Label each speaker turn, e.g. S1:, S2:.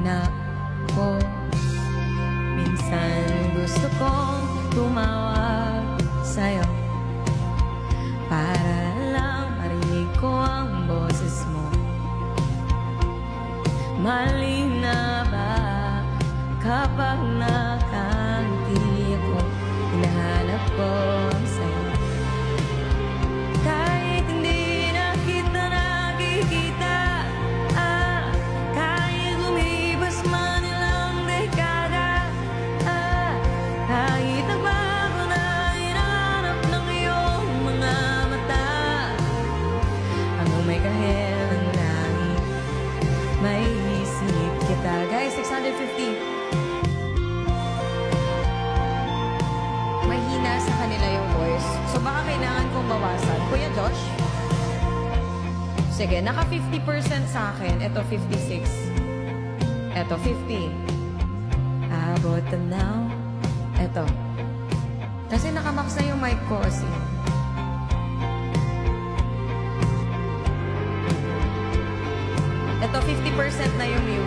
S1: na ko. Minsan gusto kong tumawag sa'yo para lang marinig ko ang boses mo. Mali na ba kapag nakangiti ako, hinahanap ko ang sayo? Kahit hindi na kita nakikita, kahit lumipas man ilang dekada, kahit nagbago na hinahanap ng iyong mga mata, ako may kahit ng langit, may isip kita. Guys, 650. Mahina sa kanila yung voice, so baka kailangan kong bawasan. Kuya Josh? Sige, naka 50% sa akin. Ito 56. Ito 50. Abot na now. Ito. Kasi nakamax na yung mic ko kasi. Ito 50% na yung music.